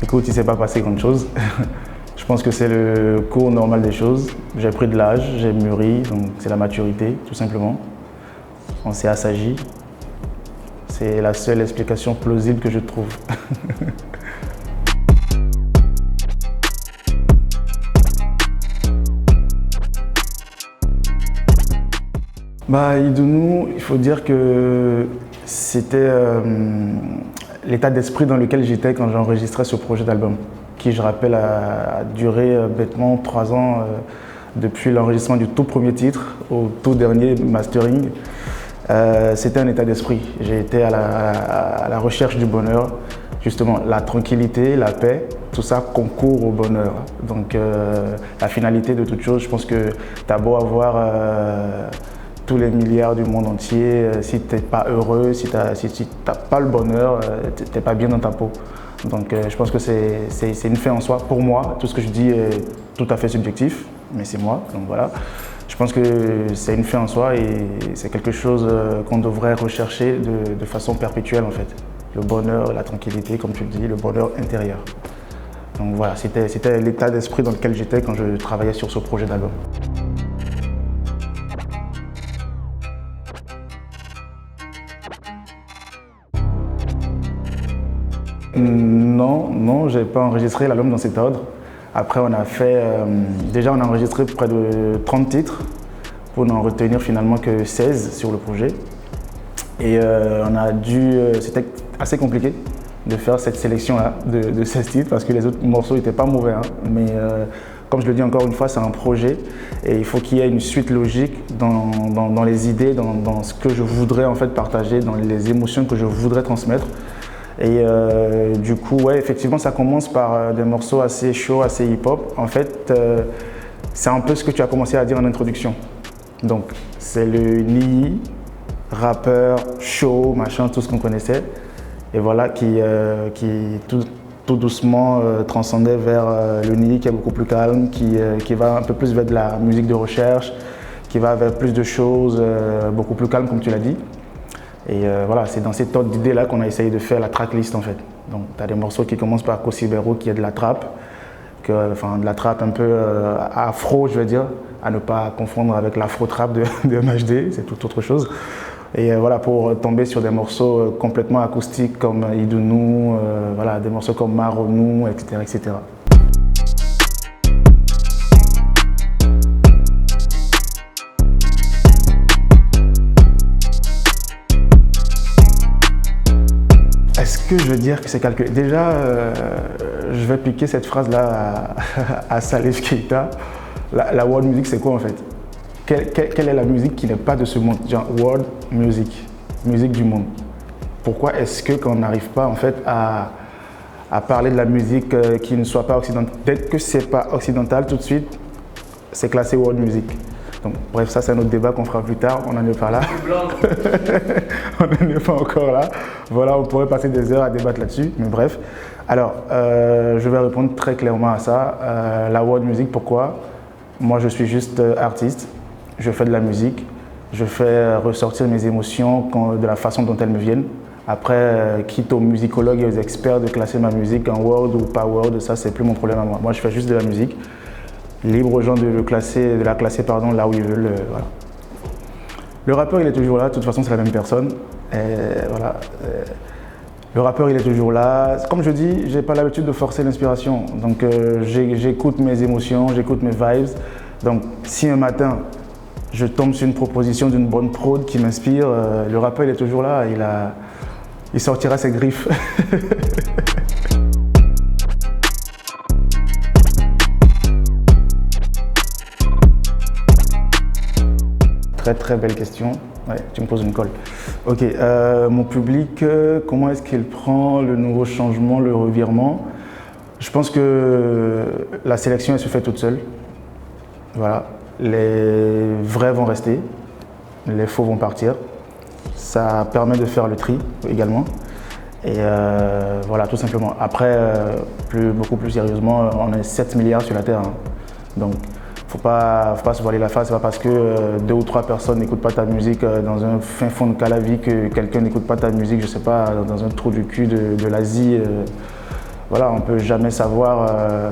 Écoute, il ne s'est pas passé grand chose. Je pense que c'est le cours normal des choses. J'ai pris de l'âge, j'ai mûri, donc c'est la maturité, tout simplement. On s'est assagi. C'est la seule explication plausible que je trouve. Idounou, il faut dire que c'était l'état d'esprit dans lequel j'étais quand j'enregistrais ce projet d'album, qui, je rappelle, a duré bêtement 3 ans depuis l'enregistrement du tout premier titre au tout dernier mastering. C'était un état d'esprit. J'ai été à la recherche du bonheur, justement la tranquillité, la paix, tout ça concourt au bonheur. Donc la finalité de toute chose, je pense que tu as beau avoir tous les milliards du monde entier, si tu n'es pas heureux, si tu n'as pas le bonheur, tu n'es pas bien dans ta peau. Donc je pense que c'est une fin en soi. Pour moi, tout ce que je dis est tout à fait subjectif, mais c'est moi, donc voilà. Je pense que c'est une fin en soi et c'est quelque chose qu'on devrait rechercher de façon perpétuelle en fait. Le bonheur, la tranquillité, comme tu le dis, le bonheur intérieur. Donc voilà, c'était l'état d'esprit dans lequel j'étais quand je travaillais sur ce projet d'album. Non, je n'ai pas enregistré l'album dans cet ordre. Après, on a fait, déjà on a enregistré près de 30 titres pour n'en retenir finalement que 16 sur le projet. Et c'était assez compliqué de faire cette sélection-là de 16 titres parce que les autres morceaux n'étaient pas mauvais. Hein. Mais comme je le dis encore une fois, c'est un projet et il faut qu'il y ait une suite logique dans les idées, dans ce que je voudrais en fait partager, dans les émotions que je voudrais transmettre. Et du coup, ouais, effectivement, ça commence par des morceaux assez chauds, assez hip-hop. En fait, c'est un peu ce que tu as commencé à dire en introduction. Donc, c'est le Nii, rappeur, chaud, machin, tout ce qu'on connaissait. Et voilà, qui tout doucement transcendait vers le Nii qui est beaucoup plus calme, qui va un peu plus vers de la musique de recherche, qui va vers plus de choses beaucoup plus calmes, comme tu l'as dit. Et voilà, c'est dans cet ordre d'idées-là qu'on a essayé de faire la tracklist en fait. Donc tu as des morceaux qui commencent par Cosibero qui est de la trappe, de la trappe un peu afro, je veux dire, à ne pas confondre avec l'afro-trap de MHD, c'est tout autre chose. Et voilà, pour tomber sur des morceaux complètement acoustiques comme Idounou, voilà, des morceaux comme Maronou, etc., etc. Est-ce que je veux dire que c'est calculé? Déjà, je vais piquer cette phrase-là à Salif Keita. La world music, c'est quoi en fait? Quelle est la musique qui n'est pas de ce monde? Genre world music, musique du monde. Pourquoi est-ce que quand on n'arrive pas en fait à parler de la musique qui ne soit pas occidentale, peut-être que c'est pas occidental tout de suite, c'est classé world music. Donc, bref, ça c'est un autre débat qu'on fera plus tard, on n'en est pas là. On n'en est pas encore là. Voilà, on pourrait passer des heures à débattre là-dessus, mais bref. Alors, je vais répondre très clairement à ça. La world music, pourquoi? Moi, je suis juste artiste, je fais de la musique, je fais ressortir mes émotions de la façon dont elles me viennent. Après, quitte aux musicologues et aux experts de classer ma musique en world ou pas world, ça c'est plus mon problème à moi. Moi, je fais juste de la musique. Libre aux gens de la classer là où ils veulent. Voilà. Le rappeur, il est toujours là, de toute façon, c'est la même personne. Voilà. Le rappeur, il est toujours là. Comme je dis, j'ai pas l'habitude de forcer l'inspiration. Donc, j'écoute mes émotions, j'écoute mes vibes. Donc, si un matin, je tombe sur une proposition d'une bonne prod qui m'inspire, le rappeur, il est toujours là. Il sortira ses griffes. Très belle question. Ouais, tu me poses une colle. Ok, mon public, comment est-ce qu'il prend le nouveau changement, le revirement? Je pense que la sélection, elle se fait toute seule. Voilà, les vrais vont rester, les faux vont partir. Ça permet de faire le tri également. Et voilà, tout simplement. Après, beaucoup plus sérieusement, on est 7 milliards sur la Terre. Hein. Donc, faut pas se voiler la face. C'est pas parce que 2 ou 3 personnes n'écoutent pas ta musique dans un fin fond de Calavi que quelqu'un n'écoute pas ta musique, je sais pas, dans un trou du cul de l'Asie. voilà, on ne peut jamais savoir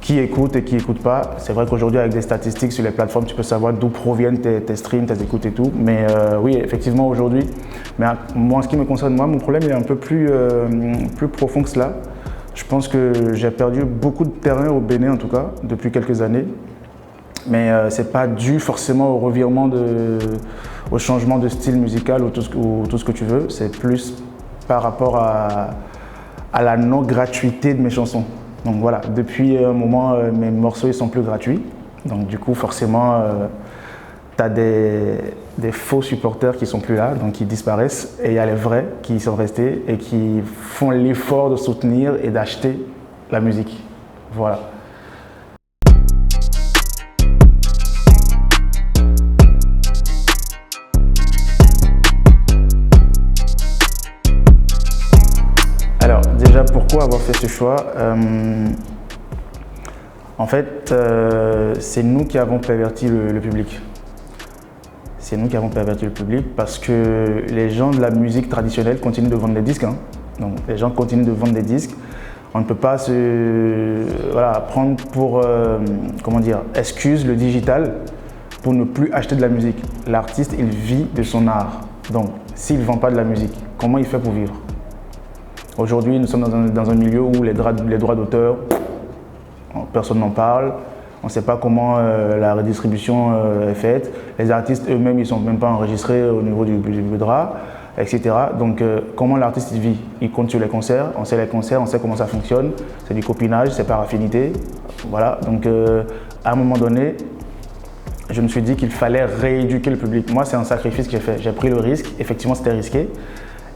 qui écoute et qui n'écoute pas. C'est vrai qu'aujourd'hui, avec des statistiques sur les plateformes, tu peux savoir d'où proviennent tes streams, tes écoutes et tout. Mais oui, effectivement, aujourd'hui, mais moi, en ce qui me concerne, moi, mon problème il est un peu plus profond que cela. Je pense que j'ai perdu beaucoup de terrain au Bénin, en tout cas, depuis quelques années. Mais ce n'est pas dû forcément au revirement, au changement de style musical ou tout ce que tu veux. C'est plus par rapport à la non-gratuité de mes chansons. Donc voilà, depuis un moment, mes morceaux ne sont plus gratuits. Donc du coup, forcément, tu as des faux supporters qui ne sont plus là, donc qui disparaissent. Et il y a les vrais qui sont restés et qui font l'effort de soutenir et d'acheter la musique. Voilà. Alors déjà, pourquoi avoir fait ce choix? En fait, c'est nous qui avons perverti le public. C'est nous qui avons perverti le public parce que les gens de la musique traditionnelle continuent de vendre des disques. Hein. Donc les gens continuent de vendre des disques. On ne peut pas prendre pour excuse le digital pour ne plus acheter de la musique. L'artiste, il vit de son art. Donc s'il ne vend pas de la musique, comment il fait pour vivre? Aujourd'hui, nous sommes dans un milieu où les droits d'auteur, personne n'en parle. On ne sait pas comment la redistribution est faite. Les artistes eux-mêmes, ils ne sont même pas enregistrés au niveau du drap, etc. Donc, comment l'artiste vit? Il compte sur les concerts. On sait les concerts, on sait comment ça fonctionne. C'est du copinage, c'est par affinité. Voilà. Donc, à un moment donné, je me suis dit qu'il fallait rééduquer le public. Moi, c'est un sacrifice que j'ai fait. J'ai pris le risque. Effectivement, c'était risqué.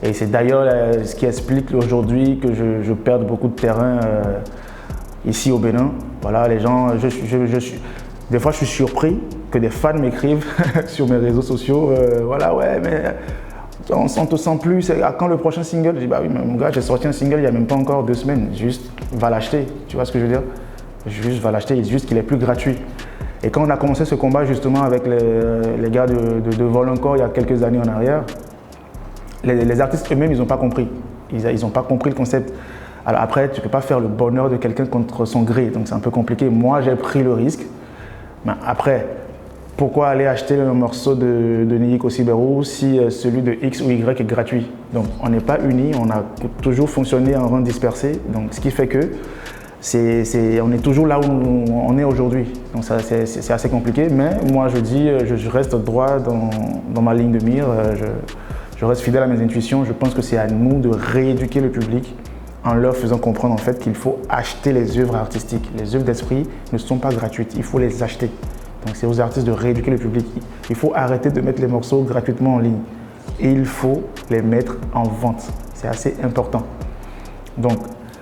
Et c'est d'ailleurs ce qui explique aujourd'hui que je perde beaucoup de terrain ici au Bénin. Voilà, les gens, des fois je suis surpris que des fans m'écrivent sur mes réseaux sociaux, voilà, ouais, mais on te sent plus, à quand le prochain single? Je dis, bah oui, mais mon gars, j'ai sorti un single il n'y a même pas encore 2 semaines, juste va l'acheter, tu vois ce que je veux dire? Juste va l'acheter, juste qu'il est plus gratuit. Et quand on a commencé ce combat justement avec les gars de Vol encore il y a quelques années en arrière, les artistes eux-mêmes, ils n'ont pas compris. Ils n'ont pas compris le concept. Alors après, tu ne peux pas faire le bonheur de quelqu'un contre son gré, donc c'est un peu compliqué. Moi, j'ai pris le risque. Mais après, pourquoi aller acheter un morceau de Niiko Siberou si celui de X ou Y est gratuit? Donc on n'est pas unis, on a toujours fonctionné en rang dispersé. Donc ce qui fait que on est toujours là où on est aujourd'hui. Donc c'est assez compliqué, mais moi je dis, je reste droit dans ma ligne de mire. Je reste fidèle à mes intuitions. Je pense que c'est à nous de rééduquer le public en leur faisant comprendre en fait qu'il faut acheter les œuvres artistiques. Les œuvres d'esprit ne sont pas gratuites, il faut les acheter. Donc c'est aux artistes de rééduquer le public. Il faut arrêter de mettre les morceaux gratuitement en ligne. Et il faut les mettre en vente. C'est assez important. Donc,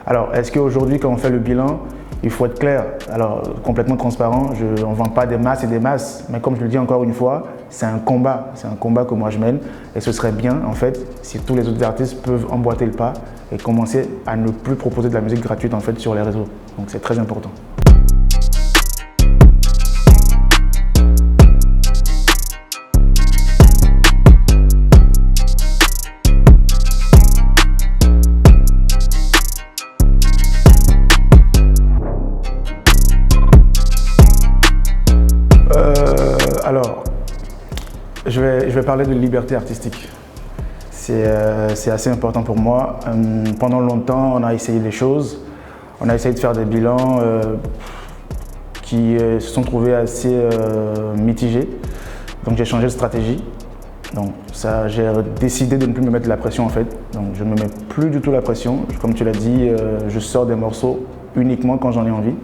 alors, est-ce qu'aujourd'hui, quand on fait le bilan, il faut être clair, alors complètement transparent, on ne vend pas des masses et des masses, mais comme je le dis encore une fois, c'est un combat que moi je mène et ce serait bien en fait si tous les autres artistes peuvent emboîter le pas et commencer à ne plus proposer de la musique gratuite en fait sur les réseaux, donc c'est très important. Alors, je vais parler de liberté artistique. C'est assez important pour moi. Pendant longtemps, on a essayé des choses. On a essayé de faire des bilans qui se sont trouvés assez mitigés. Donc j'ai changé de stratégie. Donc ça, j'ai décidé de ne plus me mettre de la pression en fait. Donc je ne me mets plus du tout la pression. Comme tu l'as dit, je sors des morceaux uniquement quand j'en ai envie.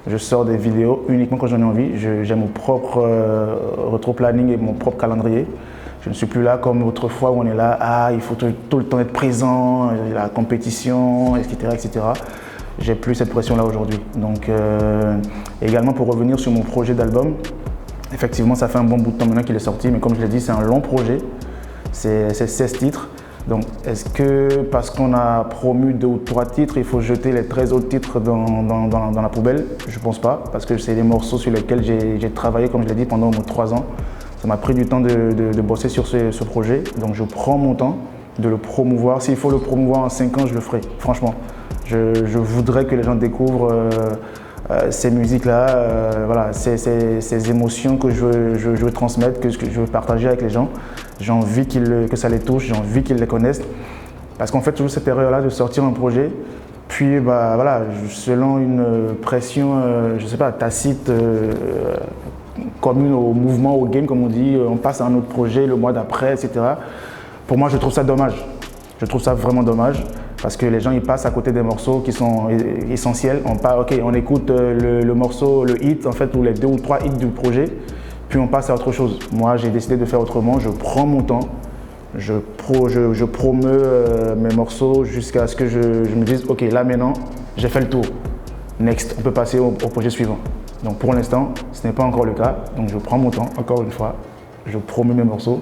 Je sors des vidéos uniquement quand j'en ai envie. J'ai mon propre rétro-planning et mon propre calendrier. Je ne suis plus là comme autrefois où on est là, il faut tout le temps être présent, la compétition, etc. etc. J'ai plus cette pression-là aujourd'hui. Donc, également pour revenir sur mon projet d'album, effectivement ça fait un bon bout de temps maintenant qu'il est sorti, mais comme je l'ai dit, c'est un long projet. C'est 16 titres. Donc, est-ce que parce qu'on a promu 2 ou 3 titres, il faut jeter les 13 autres titres dans la poubelle? Je ne pense pas, parce que c'est des morceaux sur lesquels j'ai travaillé, comme je l'ai dit, pendant au moins 3 ans. Ça m'a pris du temps de bosser sur ce projet, donc je prends mon temps de le promouvoir. S'il faut le promouvoir en 5 ans, je le ferai, franchement. Je voudrais que les gens découvrent ces musiques-là, voilà, ces émotions que je veux transmettre, que je veux partager avec les gens. J'ai envie que ça les touche, j'ai envie qu'ils les connaissent. Parce qu'en fait, toujours cette erreur-là de sortir un projet, puis voilà, selon une pression, je ne sais pas, tacite, commune au mouvement, au game, comme on dit, on passe à un autre projet le mois d'après, etc. Pour moi, je trouve ça dommage. Je trouve ça vraiment dommage parce que les gens ils passent à côté des morceaux qui sont essentiels. On écoute le morceau, le hit, en fait, ou les 2 ou 3 hits du projet, puis on passe à autre chose. Moi, j'ai décidé de faire autrement. Je prends mon temps. Je promeus mes morceaux jusqu'à ce que je me dise, ok, là maintenant, j'ai fait le tour. Next, on peut passer au projet suivant. Donc pour l'instant, ce n'est pas encore le cas. Donc je prends mon temps, encore une fois, je promeux mes morceaux.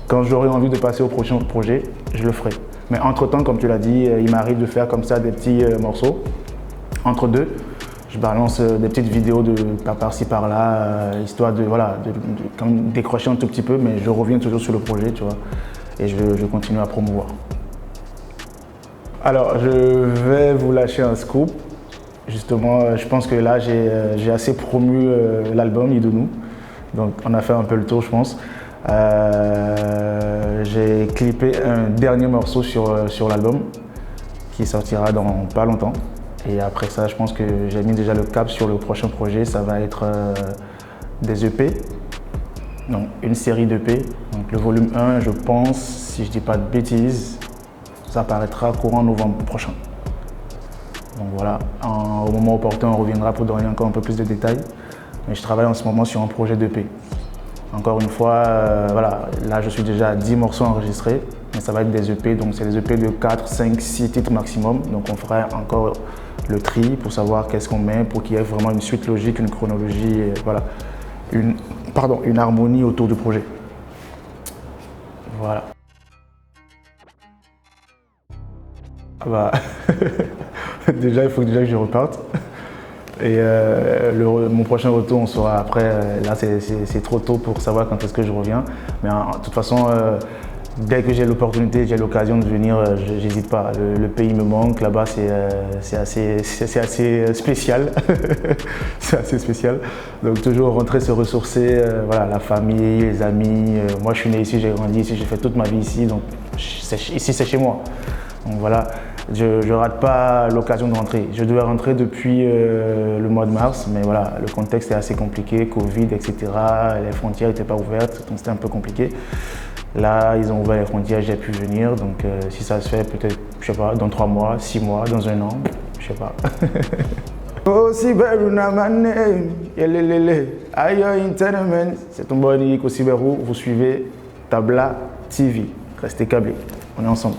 Quand j'aurai envie de passer au prochain projet, je le ferai. Mais entre-temps, comme tu l'as dit, il m'arrive de faire comme ça des petits morceaux. Entre deux, je balance des petites vidéos par-ci par-là, histoire de quand même décrocher un tout petit peu, mais je reviens toujours sur le projet, tu vois. Et je continue à promouvoir. Alors, je vais vous lâcher un scoop. Justement, je pense que là, j'ai assez promu l'album Idonou. Donc, on a fait un peu le tour, je pense. J'ai clippé un dernier morceau sur l'album qui sortira dans pas longtemps. Et après ça, je pense que j'ai mis déjà le cap sur le prochain projet. Ça va être des EP. Donc, une série d'EP. Donc, le volume 1, je pense, si je dis pas de bêtises, ça apparaîtra courant novembre prochain. Donc voilà, au moment opportun, on reviendra pour donner encore un peu plus de détails. Mais je travaille en ce moment sur un projet d'EP. Encore une fois, voilà, là je suis déjà à 10 morceaux enregistrés, mais ça va être des EP, donc c'est des EP de 4, 5, 6 titres maximum. Donc on fera encore le tri pour savoir qu'est-ce qu'on met, pour qu'il y ait vraiment une suite logique, une chronologie, et voilà, une harmonie autour du projet. Voilà. Déjà, il faut déjà que je reparte. Et mon prochain retour, on saura après. Là, c'est trop tôt pour savoir quand est-ce que je reviens. Mais de toute façon, dès que j'ai l'opportunité, j'ai l'occasion de venir, j'hésite pas. Le pays me manque. Là-bas, c'est assez spécial. C'est assez spécial. Donc, toujours rentrer, se ressourcer. Voilà, la famille, les amis. Moi, je suis né ici, j'ai grandi ici, j'ai fait toute ma vie ici. Donc, ici, c'est chez moi. Donc, voilà. Je ne rate pas l'occasion de rentrer. Je devais rentrer depuis le mois de mars, mais voilà, le contexte est assez compliqué, Covid, etc. Les frontières n'étaient pas ouvertes, donc c'était un peu compliqué. Là, ils ont ouvert les frontières, j'ai pu venir, donc si ça se fait, peut-être, je sais pas, dans 3 mois, 6 mois, dans 1 an, je sais pas. C'est ton bon Nick Osiberu, vous suivez Tabla TV. Restez câblés, on est ensemble.